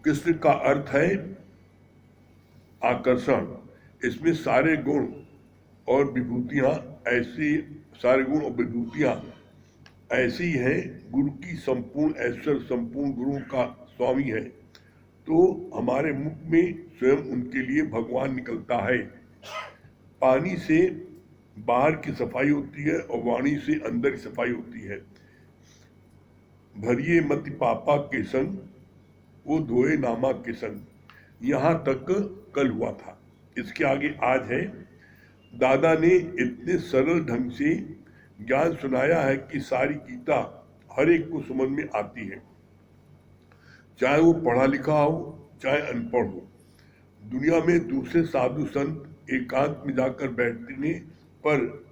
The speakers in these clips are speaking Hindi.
कृष्ण का अर्थ है आकर्षण। इसमें सारे गुण और विभूतियां ऐसी, सारे गुण और विभूतियां ऐसी हैं, गुरु की संपूर्ण ऐश्वर्य संपूर्ण गुरुओं का स्वामी है, तो हमारे मुख में स्वयं उनके लिए भगवान निकलता है। पानी से बाहर की सफाई होती है और वाणी से अंदर की सफाई होती है। भरिए मति पापा के संग, वो धोए नामा के संग। यहाँ तक कल हुआ था। इसके आगे आज है। दादा ने इतने सरल ढंग से ज्ञान सुनाया है कि सारी गीता हर एक को समझ में आती है, चाहे वो पढ़ा लिखा हो चाहे अनपढ़ हो। दुनिया में दूसरे साधु संत एकांत में जाकर बैठते हैं, पर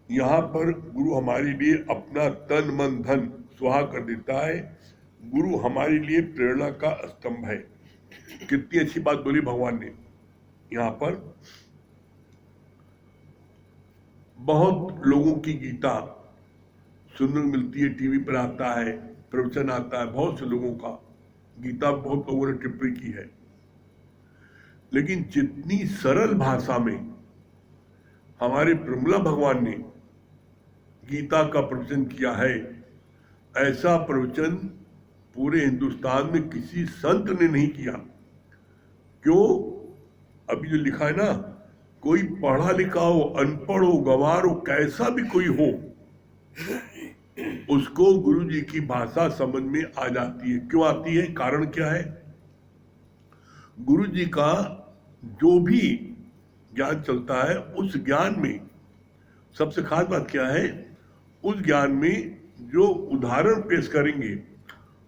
यहाँ पर गुरु हमारे लिए अपना तन मन धन सुहा कर देता है। गुरु हमारे लिए प्रेरणा का स्तंभ है। कितनी अच्छी बात बोली भगवान ने। यहाँ पर बहुत लोगों की गीता सुनने मिलती है, टीवी पर आता है, प्रवचन आता है, बहुत से लोगों का गीता बहुत लोगों ने टिप्पणी की है, लेकिन जितनी सरल भाषा में हमारे प्रमला भगवान ने गीता का प्रवचन किया है, ऐसा प्रवचन पूरे हिंदुस्तान में किसी संत ने नहीं किया। क्यों? अभी जो लिखा है ना, कोई पढ़ा लिखा हो, अनपढ़ हो, गंवार हो, कैसा भी कोई हो, उसको गुरु जी की भाषा समझ में आ जाती है। क्यों आती है? कारण क्या है? गुरु जी का जो भी ज्ञान चलता है, उस ज्ञान में सबसे खास बात क्या है? उस ज्ञान में जो उदाहरण पेश करेंगे,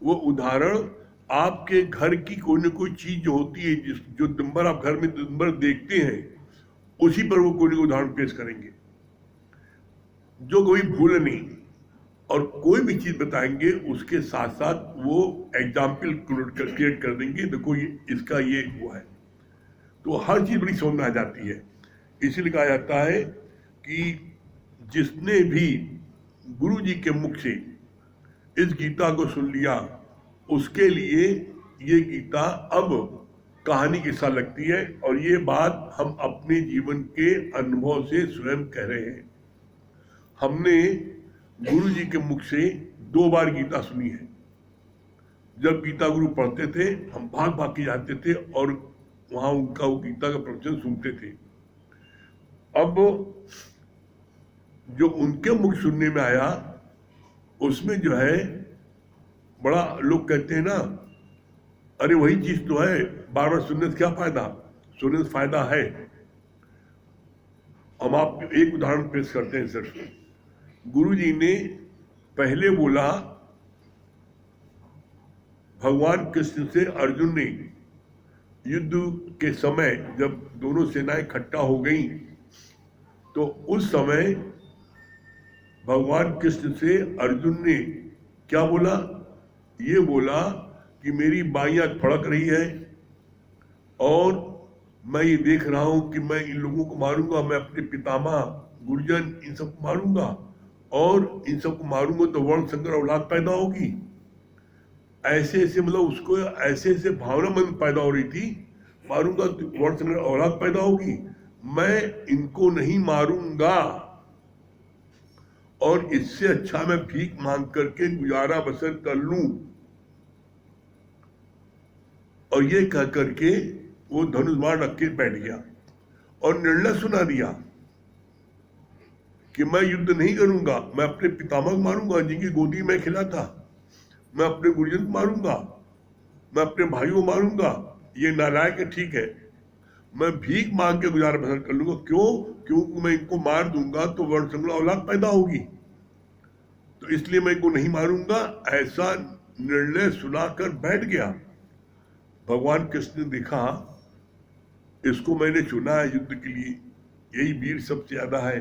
वो उदाहरण आपके घर की कोई न कोई चीज जो होती है, जो नंबर आप घर में नंबर देखते हैं, उसी पर वो कोई न कोई उदाहरण पेश करेंगे, जो कोई भूल नहीं। और कोई भी चीज बताएंगे, उसके साथ साथ वो एग्जाम्पल क्रिएट कर देंगे, देखो ये इसका ये हुआ है। तो हर चीज बड़ी समझ में आ जाती है। इसीलिए कहा जाता है कि जिसने भी गुरु जी के मुख से इस गीता को सुन लिया, उसके लिए ये गीता अब कहानी के साथ लगती है। और ये बात हम अपने जीवन के अनुभव से स्वयं कह रहे हैं। हमने गुरु जी के मुख से 2 बार गीता सुनी है। जब गीता गुरु पढ़ते थे, हम भाग भाग के जाते थे और वहां उनका वो गीता का प्रवचन सुनते थे। अब जो उनके मुख सुनने में आया, उसमें जो है बड़ा लोग कहते हैं ना, अरे वही चीज तो है, बार बार सुनने से क्या फायदा? सुनने से फायदा है। हम आप एक उदाहरण पेश करते हैं सिर्फ। गुरु जी ने पहले बोला, भगवान कृष्ण से अर्जुन ने युद्ध के समय जब दोनों सेनाएं इकट्ठा हो गई, तो उस समय भगवान कृष्ण से अर्जुन ने क्या बोला? ये बोला कि मेरी बाइयां फड़क रही है और मैं ये देख रहा हूं कि मैं इन लोगों को मारूंगा, मैं अपने पितामह गुरुजन इन सबको मारूंगा, और इन सबको मारूंगा तो वर्ण संकर औलाद पैदा होगी। ऐसे ऐसे मतलब उसको ऐसे ऐसे भावना मन में पैदा हो रही थी, मारूंगा तो वर्ण संकर औलाद पैदा होगी, मैं इनको नहीं मारूंगा और इससे अच्छा मैं भीख मांग करके गुजारा बसर कर लूं। और ये कह करके वो धनुष बाण रख के बैठ गया और निर्णय सुना दिया कि मैं युद्ध नहीं करूंगा, मैं अपने पितामह को मारूंगा जिनकी गोदी में खिला था, मैं अपने गुरुजन को मारूंगा, मैं अपने भाइयों को मारूंगा। ये नालायक है, ठीक है, मैं भीख मांग के गुजारा बसर कर लूंगा। क्यों? क्योंकि मैं इनको मार दूंगा तो वर्ण संकर औलाद पैदा होगी, तो इसलिए मैं इनको नहीं मारूंगा। ऐसा निर्णय सुनाकर बैठ गया। भगवान कृष्ण ने देखा, इसको मैंने चुना है युद्ध के लिए, यही वीर सबसे ज्यादा है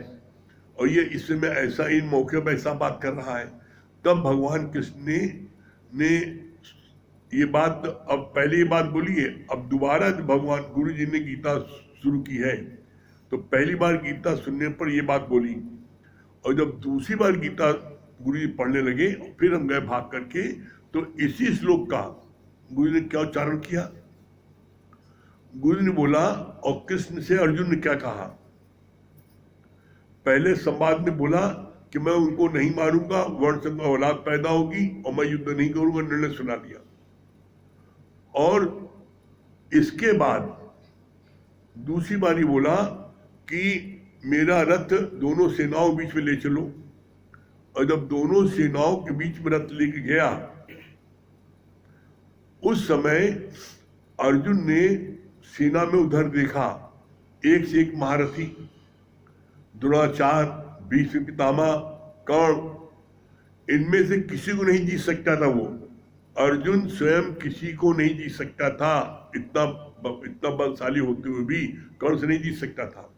और ये इससे मैं ऐसा इन मौके पर ऐसा बात कर रहा है। तब भगवान कृष्ण ने ये बात, अब पहले ये बात बोली है, अब दोबारा जब भगवान गुरु जी ने गीता शुरू की है, तो पहली बार गीता सुनने पर ये बात बोली, और जब दूसरी बार गीता गुरु जी पढ़ने लगे, फिर हम गए भाग करके, तो इसी श्लोक का गुरु ने क्या उच्चारण किया? गुरु ने बोला, और कृष्ण से अर्जुन ने क्या कहा? पहले संवाद में बोला कि मैं उनको नहीं मारूंगा, वर्ण से औलाद पैदा होगी और मैं युद्ध नहीं करूंगा, निर्णय सुना दिया। और इसके बाद दूसरी बारी बोला कि मेरा रथ दोनों सेनाओं के बीच में ले चलो। और जब दोनों सेनाओं के बीच में रथ लेके गया, उस समय अर्जुन ने सेना में उधर देखा, एक से एक महारथी, द्रोणाचार्य, भीष्म पितामह, कर्ण, इनमें से किसी को नहीं जीत सकता था वो। अर्जुन स्वयं किसी को नहीं जीत सकता था, इतना बलशाली होते हुए भी कर्ण से नहीं जीत सकता था,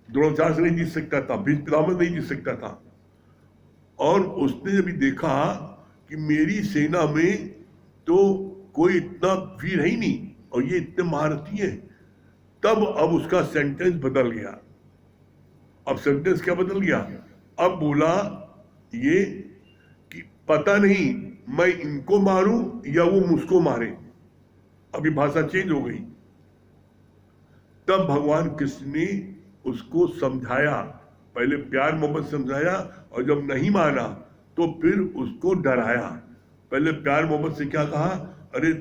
द्रोणाचार्य से नहीं जीत सकता था, भीष्म पितामह नहीं जीत सकता था। और उसने जब देखा कि मेरी सेना में तो कोई इतना वीर है ही नहीं और ये इतने महारथी है, तब अब उसका सेंटेंस बदल गया। अब सेंटेंस क्या बदल गया? अब बोला ये कि पता नहीं मैं इनको मारूं या वो मुझको मारे। अभी भाषा चेंज हो गई। तब भगवान कृष्ण ने उसको समझाया, पहले प्यार मोहब्बत समझाया, और जब नहीं माना तो फिर उसको डराया। पहले प्यार मोहब्बत से क्या कहा? अरे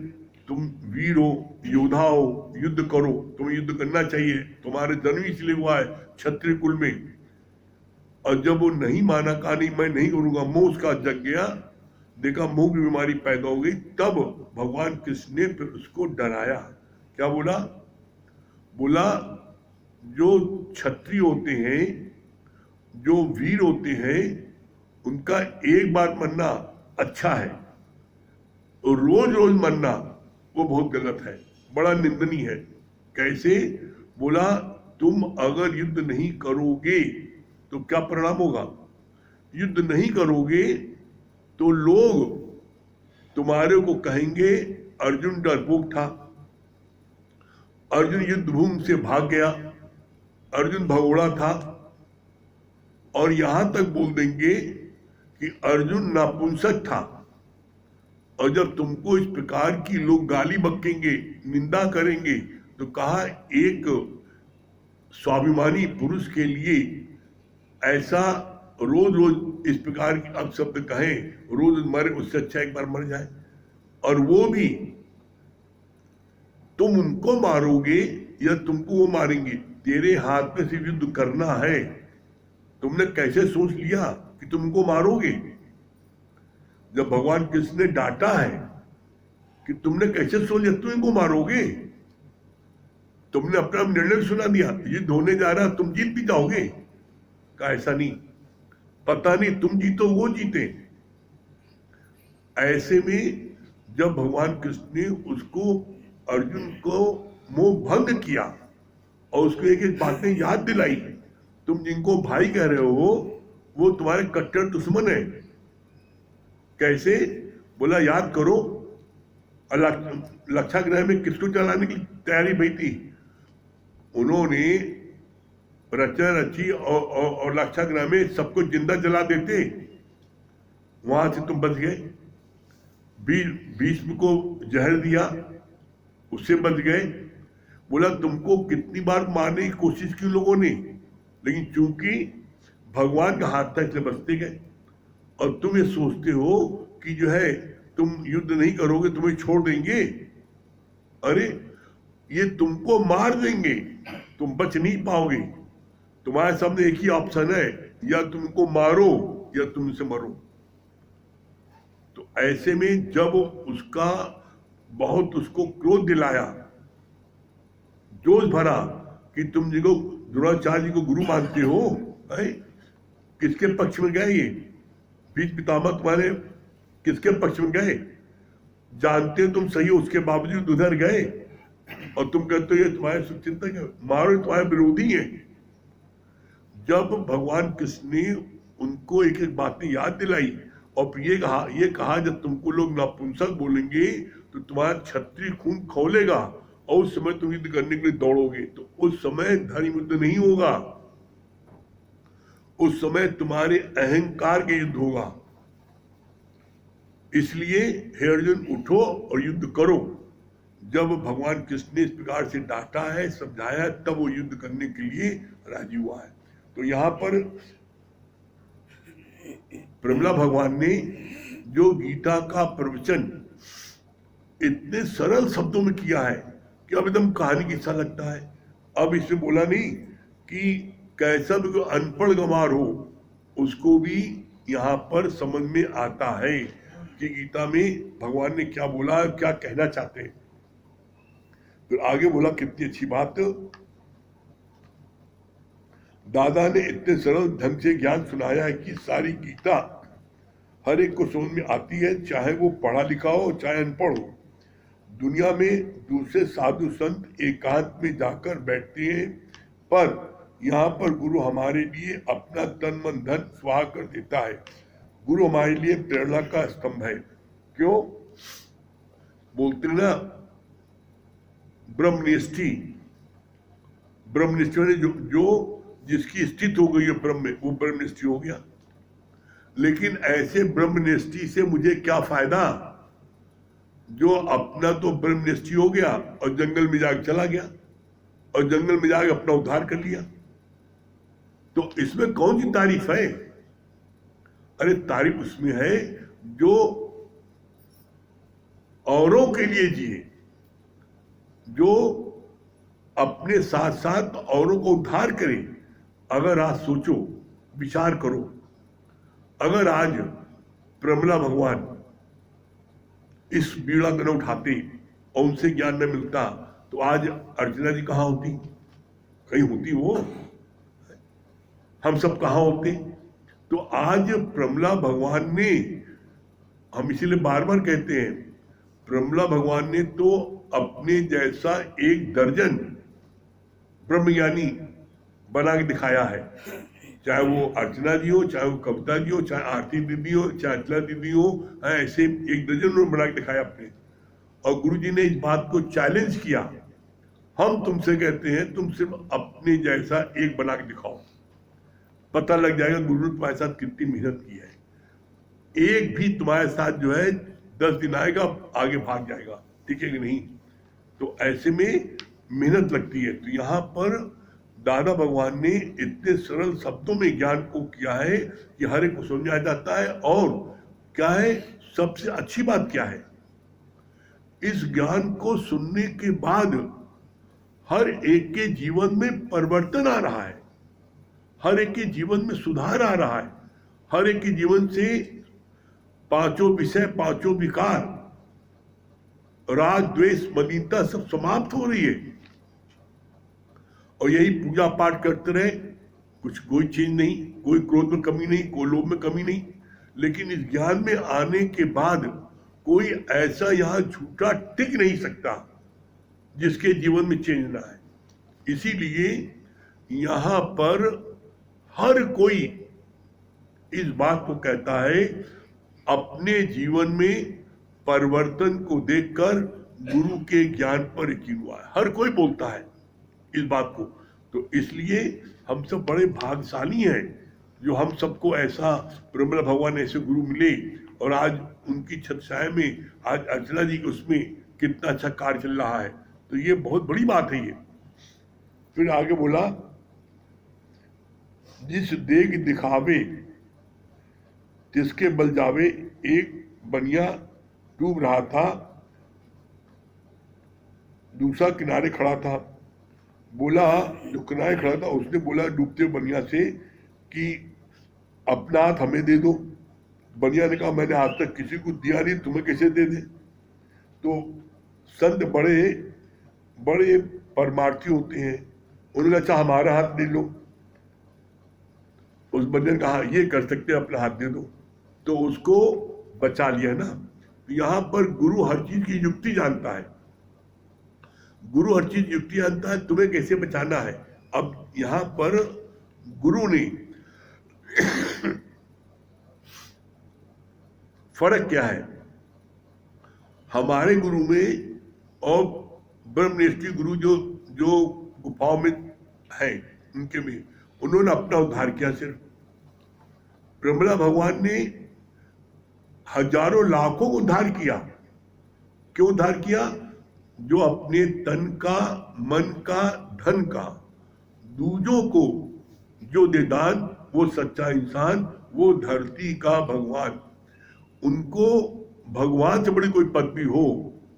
तुम वीर हो, योद्धा हो, युद्ध करो, तुम्हें युद्ध करना चाहिए, तुम्हारे जन्म इसलिए हुआ है क्षत्रिय कुल में। और जब वो नहीं माना, कहा नहीं मैं नहीं करूंगा, मुंह उसका जग गया, देखा मुंह की बीमारी पैदा हो गई, तब भगवान कृष्ण ने फिर उसको डराया। क्या बोला? बोला जो क्षत्रिय होते हैं, जो वीर होते हैं, उनका एक बार मरना अच्छा है और रोज रोज मरना वो बहुत गलत है, बड़ा निंदनीय है। कैसे? बोला तुम अगर युद्ध नहीं करोगे तो क्या परिणाम होगा? युद्ध नहीं करोगे तो लोग तुम्हारे को कहेंगे अर्जुन डरपोक था, अर्जुन युद्ध भूमि से भाग गया, अर्जुन भगोड़ा था, और यहां तक बोल देंगे कि अर्जुन नापुंसक था। और जब तुमको इस प्रकार की लोग गाली बकेंगे, निंदा करेंगे, तो कहा एक स्वाभिमानी पुरुष के लिए ऐसा रोज रोज इस प्रकार के अपशब्द कहें, रोज मरे, उससे अच्छा एक बार मर जाए। और वो भी तुम उनको मारोगे या तुमको वो मारेंगे, तेरे हाथ में से युद्ध करना है। तुमने कैसे सोच लिया कि तुम उनको मारोगे? जब भगवान कृष्ण ने डांटा है कि तुमने कैसे सोच लिया तुम इनको मारोगे, तुमने अपना निर्णय सुना दिया, युद्ध होने जा रहा, तुम जीत भी जाओगे। कहा ऐसा नहीं, पता नहीं तुम जीतो वो जीते। ऐसे में जब भगवान कृष्ण ने उसको, अर्जुन को मोह भंग किया और उसको एक एक बातें याद दिलाई, तुम जिनको भाई कह रहे हो वो तुम्हारे कट्टर दुश्मन है। कैसे? बोला याद करो, लक्षागृह में किसको चलाने की तैयारी भई थी? उन्होंने रचना रची और लक्षागृह में सबको जिंदा जला देते, वहां से तुम बच गए। भीष्म को जहर दिया, उससे बच गए। बोला तुमको कितनी बार मारने की कोशिश की लोगों ने, लेकिन चूंकि भगवान का हाथ था इसलिए बचते गए। और तुम ये सोचते हो कि जो है तुम युद्ध नहीं करोगे, तुम्हें छोड़ देंगे। अरे ये तुमको मार देंगे, तुम बच नहीं पाओगे। तुम्हारे सामने एक ही ऑप्शन है, या तुमको मारो या तुमसे मरो। तो ऐसे में जब उसका बहुत उसको क्रोध दिलाया, जोश भरा कि तुम जिनको द्रोणाचार्य जी को गुरु मानते हो, किसके पक्ष में गए? ये भीष्म पितामह तुम्हारे किसके पक्ष में गए? जानते तुम सही हो, उसके बावजूद उधर गए और तुम कहते हो ये तुम्हारे शुभचिंतक है, मारो तुम्हारे विरोधी है। जब भगवान कृष्ण ने उनको एक एक बातें याद दिलाई और फिर ये कहा जब तुमको लोग नपुंसक बोलेंगे तो तुम्हारा क्षत्रिय खून खौलेगा और उस समय तुम युद्ध करने के लिए दौड़ोगे, तो उस समय धर्म युद्ध नहीं होगा, उस समय तुम्हारे अहंकार के युद्ध होगा। इसलिए हे अर्जुन उठो और युद्ध करो। जब भगवान कृष्ण ने इस प्रकार से डांटा है, समझाया, तब वो युद्ध करने के लिए राजी हुआ है। तो यहाँ पर प्रमिला भगवान ने जो गीता का प्रवचन इतने सरल शब्दों में किया है कि अब एकदम कहानी की सा लगता है। अब इसमें बोला नहीं कि कैसा भी कोई अनपढ़ गंवार हो उसको भी यहाँ पर समझ में आता है कि गीता में भगवान ने क्या बोला, क्या कहना चाहते हैं। फिर आगे बोला, कितनी अच्छी बात, दादा ने इतने सरल ढंग से ज्ञान सुनाया है कि सारी गीता हर एक को समझ में आती है, चाहे वो पढ़ा लिखा हो चाहे अनपढ़ हो। दुनिया में दूसरे साधु संत एकांत में जाकर बैठते हैं, पर यहाँ पर गुरु हमारे लिए अपना तन मन धन स्वाहा कर देता है। गुरु हमारे लिए प्रेरणा का स्तंभ है। क्यों बोलते ना, ब्रह्मनिष्ठी ने जो जिसकी स्थिति हो गई है ब्रह्म में, वो ब्रह्मनिष्ठी हो गया। लेकिन ऐसे ब्रह्मनिष्ठी से मुझे क्या फायदा जो अपना तो ब्रह्मनिष्ठी हो गया और जंगल में जाकर चला गया और जंगल में जाकर अपना उद्धार कर लिया। तो इसमें कौन सी तारीफ है? अरे तारीफ उसमें है जो औरों के लिए जिए, जो अपने साथ साथ औरों को उद्धार करे। अगर आज सोचो, विचार करो, अगर आज प्रमिला भगवान इस बीड़ा को न उठाते और उनसे ज्ञान न मिलता तो आज अर्चना जी कहाँ होती? कहीं होती वो? हम सब कहाँ होते? तो आज प्रमिला भगवान ने, हम इसीलिए बार बार कहते हैं, प्रमिला भगवान ने तो अपने जैसा 1 दर्जन ब्रह्मज्ञानी बना के दिखाया है। चाहे वो अर्चना जी हो, चाहे वो कविता जी हो, चाहे आरती दीदी हो, चाहे अचला दीदी हो, ऐसे 1 दर्जन उन्होंने बना के दिखाया अपने। और गुरु जी ने इस बात को चैलेंज किया, हम तुमसे कहते हैं तुम सिर्फ अपने जैसा एक बना के दिखाओ, पता लग जाएगा गुरु ने तुम्हारे साथ कितनी मेहनत की है। एक भी तुम्हारे साथ जो है 10 दिन आएगा, आगे भाग जाएगा, ठीक है कि नहीं? तो ऐसे में मेहनत लगती है। तो यहाँ पर दादा भगवान ने इतने सरल शब्दों में ज्ञान को किया है कि हर एक को समझ आ जाता है। और क्या है, सबसे अच्छी बात क्या है, इस ज्ञान को सुनने के बाद हर एक के जीवन में परिवर्तन आ रहा है, हर एक के जीवन में सुधार आ रहा है, हर एक के जीवन से 5 विषय, 5 विकार, राग द्वेष मलिनता सब समाप्त हो रही है। और यही पूजा पाठ करते रहे, कुछ कोई चीज नहीं, कोई क्रोध में कमी नहीं, कोई लोभ में कमी नहीं। लेकिन इस ज्ञान में आने के बाद कोई ऐसा यहाँ झूठा टिक नहीं सकता जिसके जीवन में चेंज ना है। इसीलिए यहाँ पर हर कोई इस बात को कहता है, अपने जीवन में परिवर्तन को देखकर गुरु के ज्ञान पर यकीन हुआ है। हर कोई बोलता है इस बात को। तो इसलिए हम सब बड़े भाग्यशाली हैं जो हम सबको ऐसा प्रमिला भगवान ऐसे गुरु मिले। और आज उनकी छत्र छाया में आज अर्चना जी उसमें कितना अच्छा कार्य चल रहा है। तो ये बहुत बड़ी बात है ये। फिर आगे बोला, जिस देख दिखावे जिसके बल जावे, एक बनिया डूब रहा था, दूसरा किनारे खड़ा था। बोला, जो किनारे खड़ा था उसने बोला डूबते बनिया से कि अपना हाथ हमें दे दो। बनिया ने कहा, मैंने आज तक किसी को दिया नहीं, तुम्हें कैसे दे दे? तो संत बड़े बड़े परमार्थी होते हैं, उन्होंने अच्छा हमारा हाथ दे लो। उस बंदे ने कहा, ये कर सकते हैं, अपना हाथ दे दो। तो उसको बचा लिया ना। यहाँ पर गुरु हर चीज की युक्ति जानता है, गुरु हर चीज युक्ति जानता है, तुम्हें कैसे बचाना है। अब यहाँ पर गुरु ने फर्क क्या है हमारे गुरु में और ब्रह्मनिष्ठ गुरु जो जो गुफाओं में है उनके में, उन्होंने अपना उद्धार किया। सिर्फ प्रमिला भगवान ने हजारों लाखों को उद्धार किया। क्यों उद्धार किया? जो अपने तन का, मन का, धन का दूजों को जो दे दान, वो सच्चा इंसान, वो धरती का भगवान। उनको भगवान से बड़ी कोई पदवी हो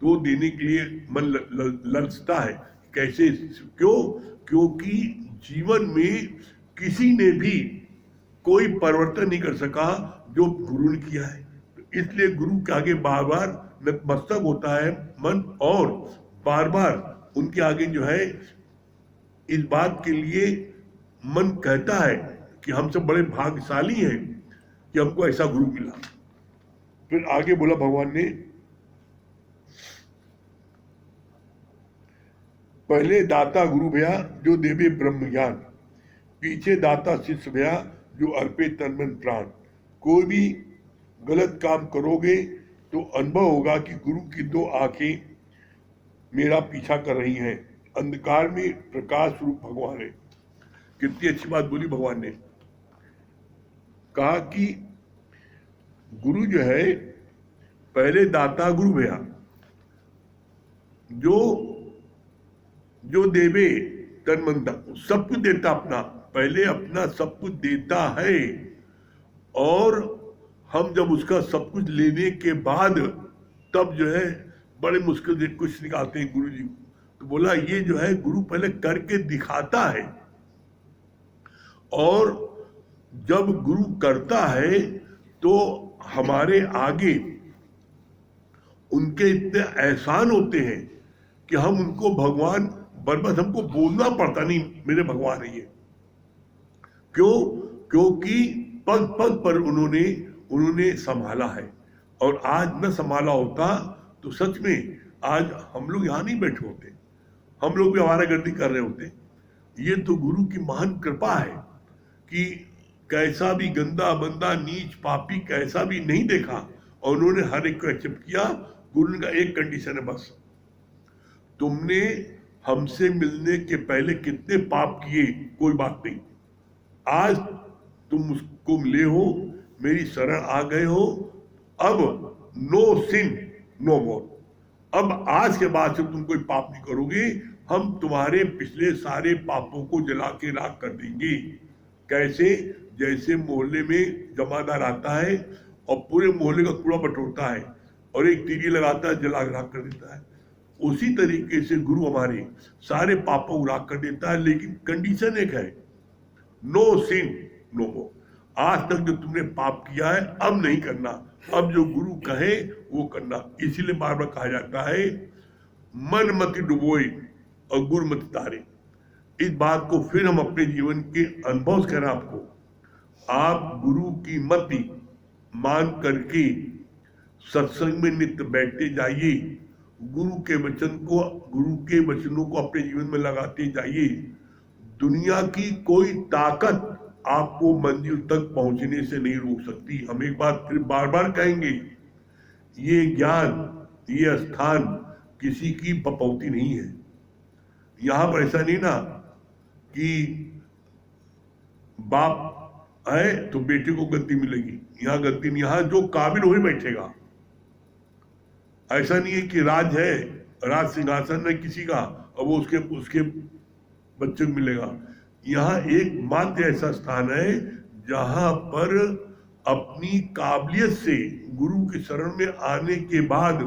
तो देने के लिए मन ललचता है। कैसे? क्यों? क्योंकि जीवन में किसी ने भी कोई परिवर्तन नहीं कर सका जो गुरु ने किया है। इसलिए गुरु के आगे बार बार नतमस्तक होता है मन, और बार बार उनके आगे जो है इस बात के लिए मन कहता है कि हम सब बड़े भाग्यशाली हैं कि हमको ऐसा गुरु मिला। फिर आगे बोला भगवान ने, पहले दाता गुरु भया जो देवे ब्रह्म ज्ञान, पीछे दाता शिष्य भया जो अर्पे तन मन प्राण। कोई भी गलत काम करोगे तो अनुभव होगा कि गुरु की दो आंखें मेरा पीछा कर रही हैं, अंधकार में प्रकाश रूप भगवान है। कितनी अच्छी बात बोली भगवान ने। कहा कि गुरु जो है पहले दाता गुरु भया, जो देवे तन मन धन, सब कुछ देता अपना, पहले अपना सब कुछ देता है, और हम जब उसका सब कुछ लेने के बाद तब जो है बड़े मुश्किल से कुछ निकालते हैं गुरु जी। तो बोला ये जो है गुरु पहले करके दिखाता है, और जब गुरु करता है तो हमारे आगे उनके इतने एहसान होते हैं कि हम उनको भगवान, बस हमको बोलना पड़ता नहीं मेरे भगवान है ये। क्यों? क्योंकि पग पग पर उन्होंने संभाला है, और आज न संभाला होता तो सच में आज हम लोग यहाँ नहीं बैठे होते, हम लोग भी आवारागर्दी कर रहे होते। ये तो गुरु की महान कृपा है कि कैसा भी गंदा बंदा नीच पापी कैसा भी नहीं देखा, और उन्होंने हर एक को एक्सेप्ट किया। गुरु का एक कंडीशन है बस, तुमने हमसे मिलने के पहले कितने पाप किए कोई बात नहीं, आज तुम उसको मिले हो, मेरी शरण आ गए हो, अब नो सिन नो मोर, अब आज के बाद से तुम कोई पाप नहीं करोगे, हम तुम्हारे पिछले सारे पापों को जला के राख कर देंगे। कैसे? जैसे मोहल्ले में जमादार आता है और पूरे मोहल्ले का कूड़ा बटोरता है और एक तीली लगाता है, जला के राख कर देता है, उसी तरीके से गुरु हमारे सारे पापों को राख कर देता है। लेकिन कंडीशन एक है, नो सिन नो मोर। आज तक जो तुमने पाप किया है अब नहीं करना, अब जो गुरु कहे वो करना। इसीलिए बार बार कहा जाता है मन मत डुबोए और गुरु मत तारे। इस बात को फिर हम अपने जीवन के अनुभव से कह रहे हैं आपको, आप गुरु की मति मान करके सत्संग में नित्य बैठते जाइए, गुरु के वचनों को अपने जीवन में लगाते जाइए। दुनिया की कोई ताकत आपको मंजिल तक पहुंचने से नहीं रोक सकती। हम एक बात फिर बार बार कहेंगे, ये ज्ञान, ये स्थान किसी की पपौती नहीं है। यहाँ पर ऐसा नहीं ना कि बाप है तो बेटे को गद्दी मिलेगी, यहाँ गद्दी नहीं, यहाँ जो काबिल वही बैठेगा। ऐसा नहीं है कि राज है, राज सिंहासन है किसी का और वो उसके बच्चे को मिलेगा। यहाँ एक मात्र ऐसा स्थान है जहां पर अपनी काबिलियत से गुरु की शरण में आने के बाद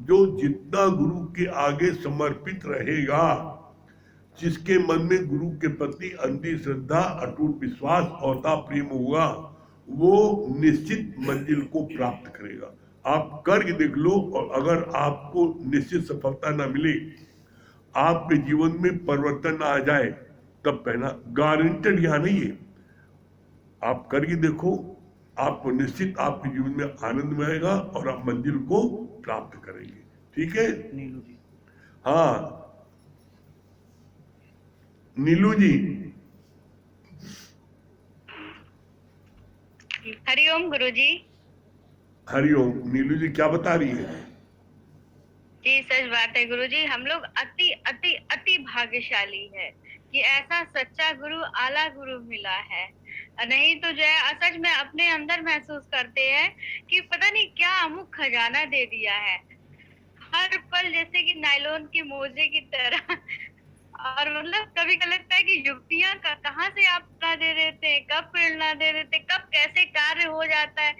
जो जितना गुरु के आगे समर्पित रहेगा, जिसके मन में गुरु के प्रति अंधी श्रद्धा, अटूट विश्वास और प्रेम होगा, वो निश्चित मंजिल को प्राप्त करेगा। आप करके देख लो, और अगर आपको निश्चित सफलता ना मिले, आपके जीवन में परिवर्तन ना आ जाए, तब पहना गारंटेड यहाँ नहीं है। आप करके देखो, आपको निश्चित आपके जीवन में आनंद में आएगा और आप मंजिल को प्राप्त करेंगे। ठीक है नीलू जी? हाँ नीलू जी। हरिओम गुरु जी। हरिओम। नीलू जी क्या बता रही है? जी सच बात है गुरु जी, हम लोग अति अति अति भाग्यशाली है कि ऐसा सच्चा गुरु, आला गुरु मिला है। नहीं तो जो है सच में अपने अंदर महसूस करते हैं कि पता नहीं क्या अमुक खजाना दे दिया है। हर पल जैसे कि नायलॉन के मोजे की तरह। और मतलब कभी कभी लगता है कि युक्तियां कहाँ से आप प्रेरणा दे रहे थे, कब प्रेरणा दे रहे थे, कब कैसे कार्य हो जाता है।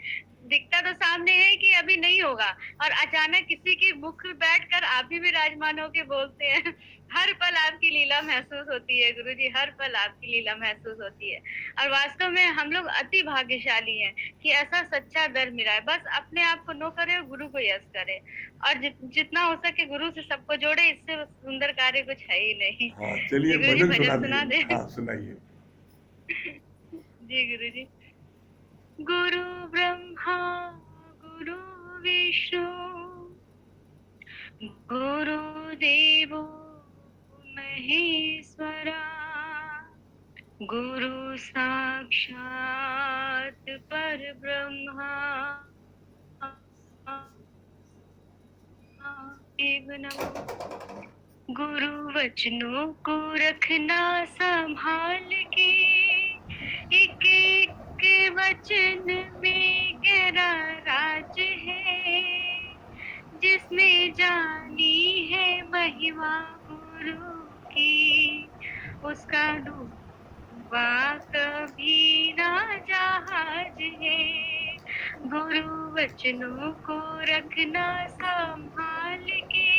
दिखता तो सामने है कि अभी नहीं होगा, और अचानक किसी के मुख में बैठकर आप भी विराजमान होके बोलते हैं। हर पल आपकी लीला महसूस होती है गुरुजी, हर पल आपकी लीला महसूस होती है। और वास्तव में हम लोग अति भाग्यशाली हैं कि ऐसा सच्चा दर मिला है। बस अपने आप को नो करे और गुरु को यस करे, और जितना हो सके गुरु से सबको जोड़े। इससे सुंदर कार्य कुछ है ही नहीं। हाँ चलिए जी गुरु जी, भजन सुना भजन सुना दे। दीजिए, हाँ सुनाइए। जी गुरु जी। गुरु ब्रह्मा गुरु विष्णु गुरु देवो महेश्वरा, गुरु साक्षात परब्रह्मा शिव नमो। गुरु वचनों को रखना संभाल के, एक एक वचन में गहरा राज है, जिसने जानी है महिमा गुरु की, उसका डूबा कभी ना जहाज है। गुरु वचनों को रखना संभाल के,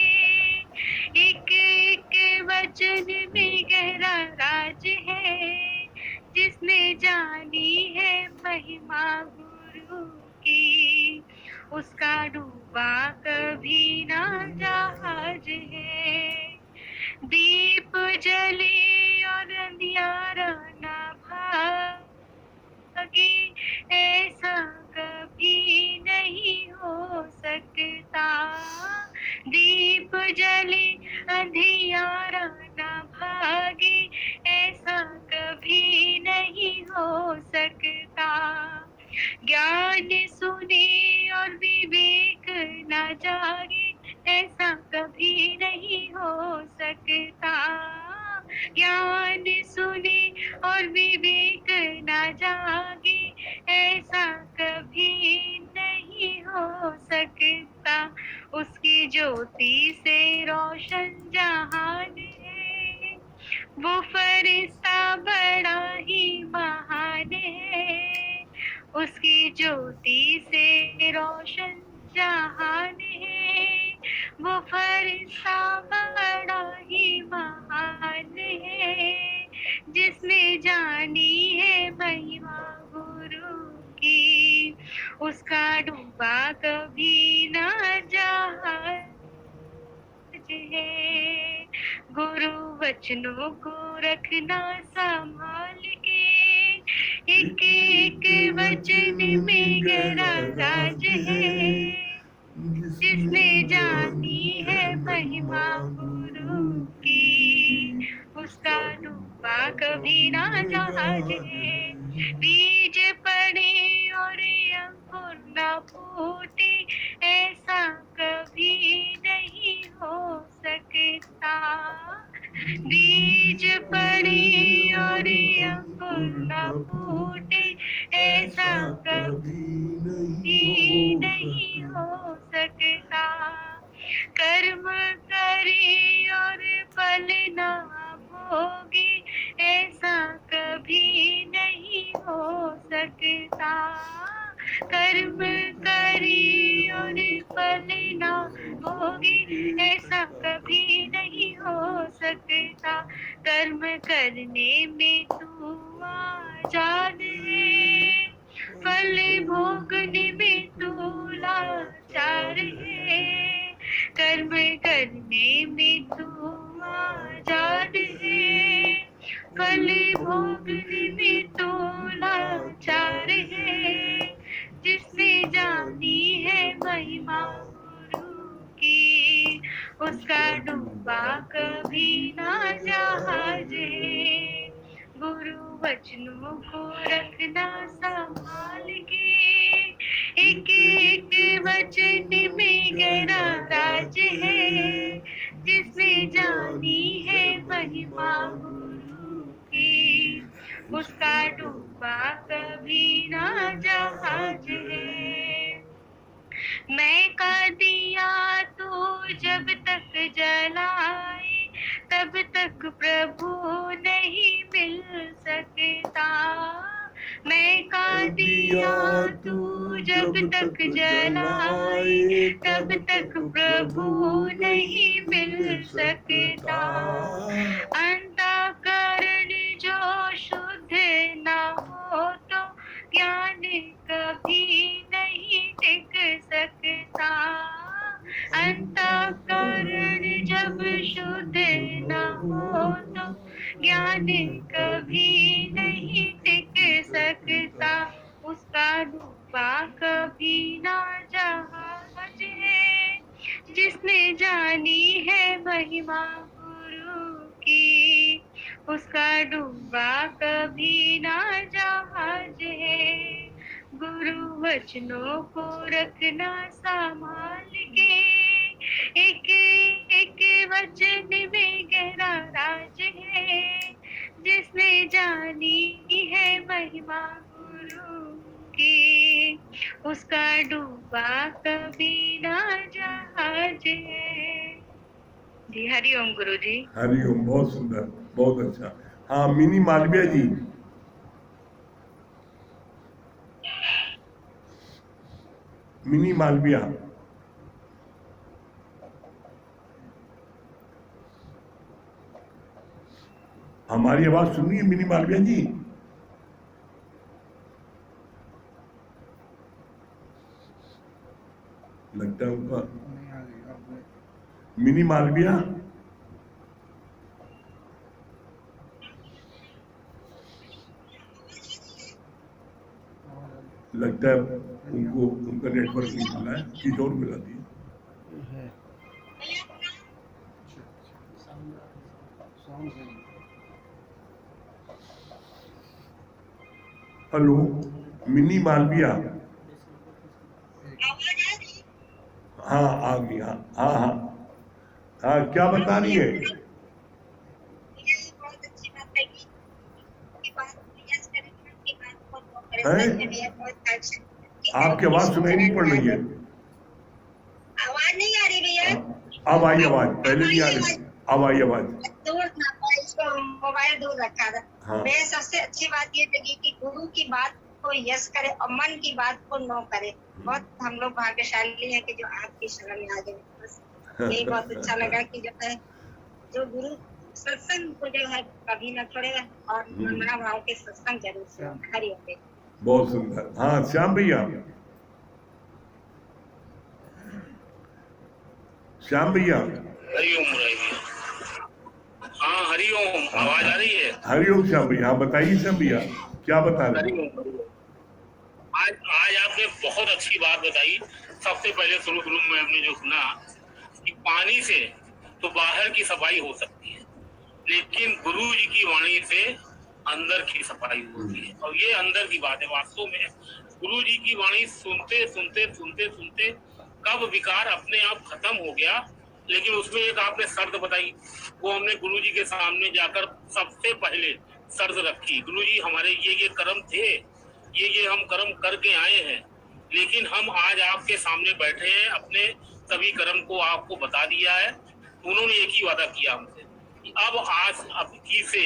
एक एक वचन में गहरा राज है, जिसने जानी है महिमा गुरु की, उसका डूबा कभी ना जहाज है। दीप जले और अंधियारा ना भागे, ऐसा कभी नहीं हो सकता। दीप जले अंधियारा ना भागे, ऐसा कभी नहीं हो सकता। ज्ञान सुने और विवेक न जागे, ऐसा कभी नहीं हो सकता। ज्ञान सुने और विवेक न जागे, ऐसा कभी नहीं हो सकता। उसकी ज्योति से रोशन जहान है, वो फरिश्ता बड़ा ही महान है। उसकी ज्योति से रोशन जहान है, वो फरिश्ता बड़ा ही महान है, जिसने जानी है महिमा गुरु की, उसका डूबा कभी ना जहाज है। गुरु वचनों को रखना संभाल के, एक एक वचन में गहरा राज है, जिसने जानी है महिमा गुरु की, उसका डूबा कभी ना जहाज है। बीज पड़े और अंकुर न फूटे, ऐसा कभी नहीं हो सकता। बीज पड़े और अंकुर न फूटे, ऐसा कभी नहीं हो सकता। कर्म करे और फल ना भोगे, ऐसा कभी नहीं हो सकता। कर्म करे और फल ना भोगे, ऐसा कभी नहीं हो सकता। कर्म करने में तू आजाद है, फल भोगने में तू लाचार है। कर्म करने में तू आजाद है, फल भोगने में तू लाचार है, जिसने जानी है महिमा गुरु की, उसका डूबा कभी ना जहाज है। गुरु वचनों को रखना संभाल के, एक एक वचन में गहरा राज है, जिसने जानी है महिमा गुरु की, उसका डूबा दिया तू जब तक जलाए तब तक प्रभु नहीं मिल सकता। मैं का दिया तू जब तक जलाए तब तक प्रभु नहीं मिल सकता। अंतःकरण जो शुद्ध न हो तो ज्ञान कभी नहीं टिक सकता। अंतःकरण जब शुद्ध न हो तो ज्ञान कभी नहीं टिक सकता। उसका डूबा कभी ना जहाज है जिसने जानी है महिमा गुरु की। उसका डूबा कभी ना जहाज है। गुरु वचनों को रखना संभाल के, एक एक वचन में गहरा राज है। जिसने जानी है महिमा गुरु की, उसका डूबा कभी ना जहाज है। जी हरिओम गुरु जी। हरिओम, बहुत सुंदर, बहुत अच्छा। हाँ, मिनी मालविया जी। मिनी मालविया, हमारी आवाज सुन रही है मिनी मालविया जी? लगता है उनका मिनी मालविया। लगता है उनको उनका नेटवर्क नहीं मिल रहा है, किसी और मिला दिए। हेलो मिनी मालविया। हाँ आ गई। हाँ हाँ हाँ हाँ, क्या बता रही है? आपकी आवाज सुनाई नहीं पड़ रही है। आवाज नहीं आ रही भैया? अब आई आवाज, पहले नहीं आ रही, अब आई आवाज। दूर था, इसको मोबाइल दूर रखा था। हाँ। मैं सबसे अच्छी बात ये लगी कि गुरु की बात को यस करे और मन की बात को नो करे। बहुत हम लोग भाग्यशाली हैं कि जो आपकी शरण में आ गए। बस यही बहुत अच्छा लगा कि जो है जो गुरु सत्संग को जो है कभी न छोड़े और मनमना भाव के सत्संग जरूर से। हरिओम। बहुत सुंदर। हाँ श्याम भैया, श्याम भैया। हरिओम मुरारी भैया। हाँ हरिओम, आवाज आ रही है? हरिओम श्याम भैया। हाँ बताइए श्याम भैया, क्या बता रहे हैं? आज आपने बहुत अच्छी बात बताई। सबसे पहले शुरू में हमने जो सुना कि पानी से तो बाहर की सफाई हो सकती है, लेकिन गुरु जी की वाणी से अंदर की सफाई होती है। और ये अंदर की बात है। वास्तव में गुरु जी की वाणी सुनते सुनते सुनते सुनते कब विकार अपने आप खत्म हो गया। लेकिन उसमें एक आपने शर्त बताई, वो हमने गुरु जी के सामने जाकर सबसे पहले शर्त रखी। गुरु जी हमारे ये कर्म थे, ये हम कर्म करके आए हैं, लेकिन हम आज आपके सामने बैठे हैं, अपने सभी कर्म को आपको बता दिया है। उन्होंने एक ही वादा किया हमसे कि अब की से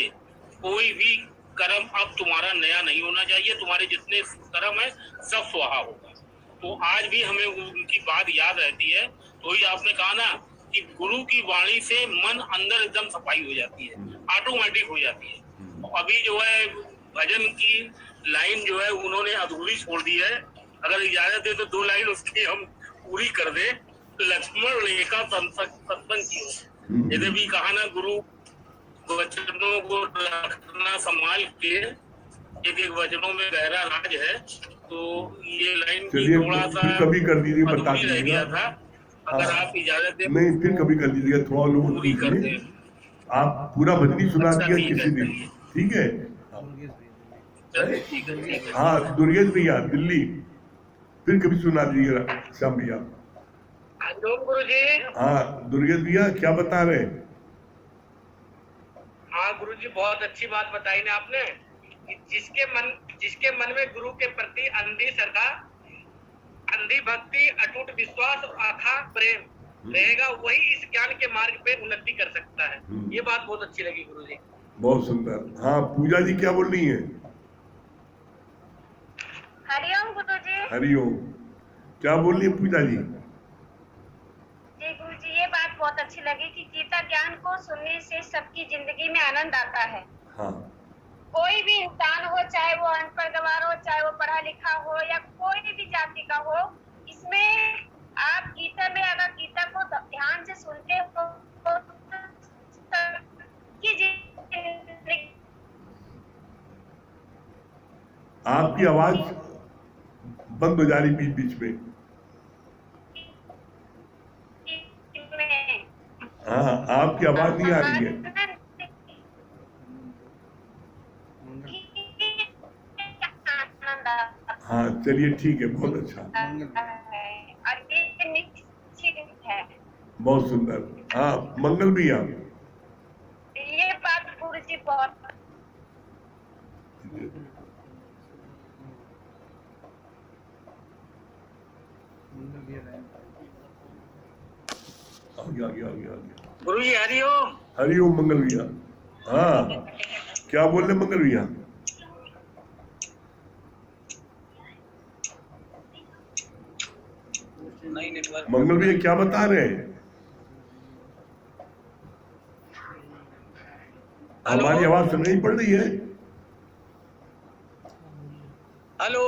कोई भी कर्म अब तुम्हारा नया नहीं होना चाहिए, तुम्हारे जितने कर्म है सब स्वाहा होगा। तो आज भी हमें उनकी बात याद रहती है। तो ही आपने कहा ना कि गुरु की वाणी से मन अंदर एकदम सफाई हो जाती है, ऑटोमेटिक हो जाती है। अभी जो है भजन की लाइन जो है उन्होंने अधूरी छोड़ दी है। अगर इजाजत है तो 2 लाइन उसकी हम पूरी कर दे। लक्ष्मण रेखा सत्संग की, जैसे भी कहा ना, गुरु वचनों को रखना संभाल के, एक वचनों में गहरा राज है। तो ये लाइन थोड़ा सा कभी कर दीजिए, बता रह गया था। अगर आप इजाजत दें नहीं, फिर कभी कर दीजिएगा, थोड़ा लोग पूरी कर दे। आप पूरा भजनी सुना दिया किसी दिन, ठीक है? हाँ दुर्गेश भैया दिल्ली, फिर कभी सुना दीजिएगा श्याम भैया। गुरु जी। हाँ दुर्गेश भैया, क्या बता रहे? हाँ गुरु जी, बहुत अच्छी बात बताई ना आपने कि जिसके मन में गुरु के प्रति अंधी श्रद्धा अंधी भक्ति, अटूट विश्वास और अथाह प्रेम रहेगा, वही इस ज्ञान के मार्ग पे उन्नति कर सकता है। ये बात बहुत अच्छी लगी गुरुजी। बहुत सुंदर। हाँ पूजा जी क्या बोल रही है? हरिओम गुरुजी। हरिओम। क्या बोल रही है पूजा जी? जी गुरुजी, ये बात बहुत अच्छी लगी कि गीता ज्ञान को सुनने से सबकी जिंदगी में आनंद आता है। हाँ कोई भी इंसान हो, चाहे वो अनपढ़ गंवार हो, चाहे वो पढ़ा लिखा हो, या कोई भी जाति का हो, इसमें आप गीता में अगर गीता को ध्यान से सुनते हो तो सबकी जिंदगी आपकी आवाज बंद हो जा रही बीच बीच में। में हाँ आपकी आवाज नहीं आ रही है। आनंद हाँ चलिए ठीक है, बहुत अच्छा, आता है और ये निश्चित है। बहुत सुंदर। हाँ मंगल भैया। ये बात गुरुजी बहुत आ गया। गुरुजी हरिओम। हरिओम मंगल भैया। हाँ क्या बोल रहे मंगल भैया? नहीं नेटवर्क। मंगल भैया क्या बता रहे हैं? हमारी आवाज सुनाई पड़ रही है? हेलो।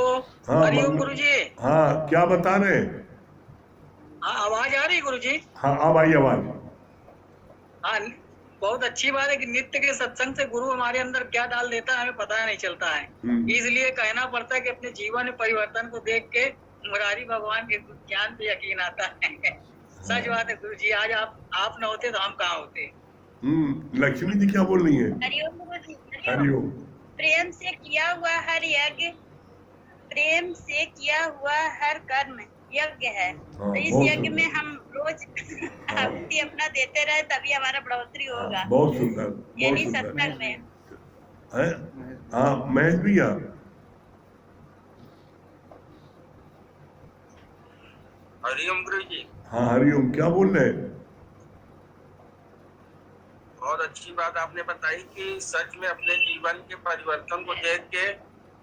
हाँ हरिओम गुरुजी। हाँ क्या बता रहे हैं? हाँ आवाज आ रही है गुरुजी? हाँ अब आई आवाज। हाँ बहुत अच्छी बात है कि नित्य के सत्संग से गुरु हमारे अंदर क्या डाल देता है हमें पता नहीं चलता है। इसलिए कहना पड़ता है कि अपने जीवन में परिवर्तन को देख के मुरारी भगवान के ज्ञान पे यकीन आता है। सच बात है गुरुजी, आज आप न होते तो हम कहाँ होते। लक्ष्मी जी क्या बोल रही है? हरिओम गुरुजी। हरिओम। प्रेम से किया हुआ हर यज्ञ, प्रेम से किया हुआ हर कर्म यज्ञ है। तो इस बहुत यज्ञ में सुंदर। हम रोज आहुति अपना देते रहे, तभी हमारा बढ़ोतरी होगा। बहुत सुंदर, बहुत यही सुंदर सत्संग में है। हाँ महेश भैया। हरिओम गुरु जी। हाँ हरिओम क्या बोल रहे हैं? बहुत अच्छी बात आपने बताई कि सच में अपने जीवन के परिवर्तन को देख के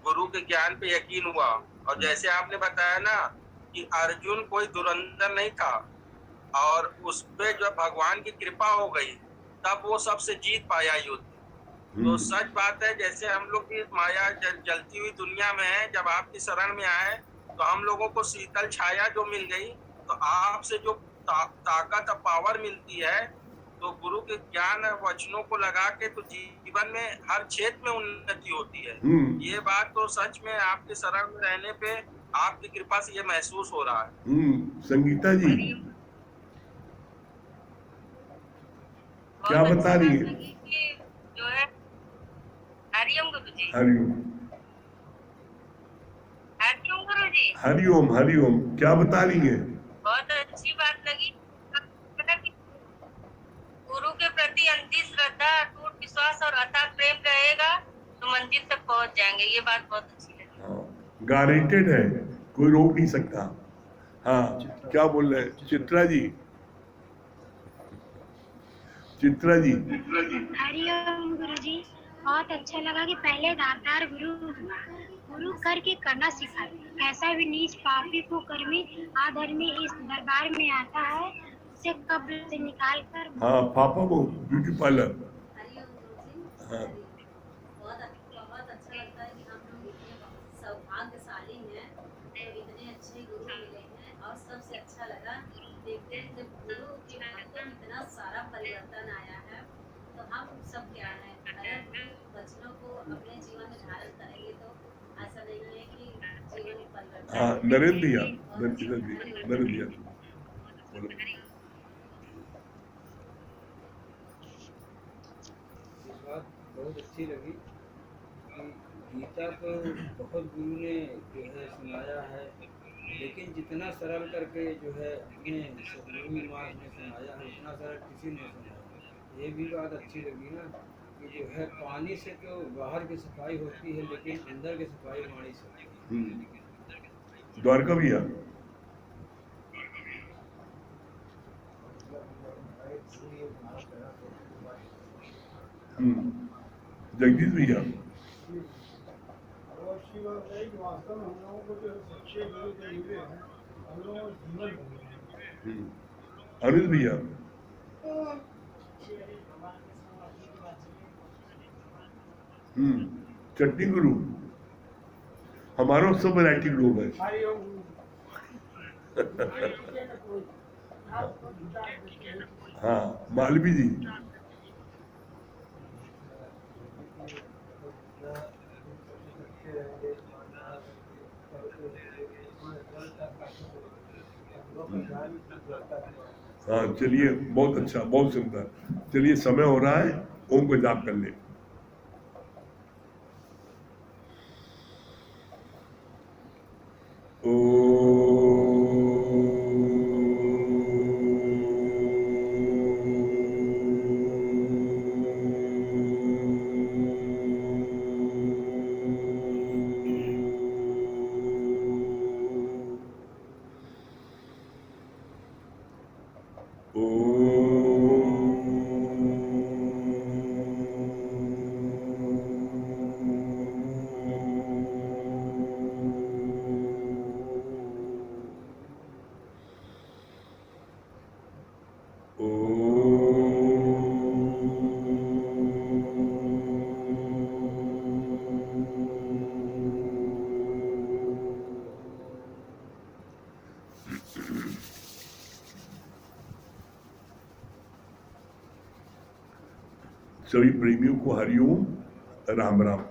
गुरु के ज्ञान पे यकीन हुआ। और जैसे आपने बताया ना कि अर्जुन कोई धुरंधर नहीं था और उस पे जो भगवान की कृपा हो गई तब वो सबसे जीत पाया युद्ध। तो सच बात है, जैसे हम लोग भी माया जलती हुई दुनिया में है, जब आपकी शरण में आए तो हम लोगों को शीतल छाया जो मिल गई, तो आपसे जो ताकत और पावर मिलती है, तो गुरु के ज्ञान वचनों को लगा के तो जीवन में हर क्षेत्र में उन्नति होती है। ये बात तो सच में आपके शरण में रहने पे आपकी कृपा से ये महसूस हो रहा है। संगीता जी क्या बता रही है? जो है हरिओम गुरुजी। हरिओम। हरिओम गुरुजी। हरिओम हरिओम क्या बता रही है? बहुत अच्छी बात लगी। गुरु के प्रति अंधी श्रद्धा, अटूट विश्वास और अथाह प्रेम रहेगा तो मंजिल तक पहुंच जाएंगे। ये बात बहुत अच्छी लगी। हाँ गारंटेड है, कोई रोक नहीं सकता। हाँ क्या बोल रहे हैं चित्रा जी? चित्रा जी। हरिओम गुरुजी, बहुत अच्छा लगा कि पहले दातार गुरु करके करना सिखाते। ऐसा भी नीच पापी को कर्मी आधर्मी इस दरबार में आता है, उसे कब्र से निकाल कर। हाँ पापा वो ब्यूटी पार्लर। हाँ बहुत अच्छा लगता है कि हम लोग इतने सौभाग्यशाली हैं, तो इतने अच्छे गुरु मिले हैं। और सबसे अच्छा लगा देखते हैं जब गुरु के भक्तों में इतना सारा परिवर्तन आया है, तो हम सब क्या है, अगर वचनों को अपने जीवन में धारण करेंगे तो ऐसा नहीं है कि जीवन में परिवर्तन। हाँ नरेंद्र भैया, नरेंद्र भैया बोलो। बात बहुत अच्छी लगी कि गीता तो बहुत गुरु ने जो है सुनाया है, लेकिन जितना सरल करके जो है अपने सदगुरु निवास ने सुनाया है, उतना सरल किसी ने सुनाया। ये भी बात अच्छी लगी ना कि जो है पानी से तो बाहर की सफाई होती है, लेकिन अंदर की सफाई वाणी से होती है। द्वारका भैया। जगदीश भैया। और अच्छी बात है कि वास्तव में हम लोगों को जो सच्चे गुरु जो मिले हैं हम लोगों को जीवन बन गया है। अनिल भैया। चटनी गुरु हमारा सब वैरायटी लोग है। हाँ मालवी जी। हाँ चलिए, बहुत अच्छा, बहुत सुंदर। चलिए समय हो रहा है, ओम को जाप कर ले। सभी प्रेमियों को हरिओम, राम राम।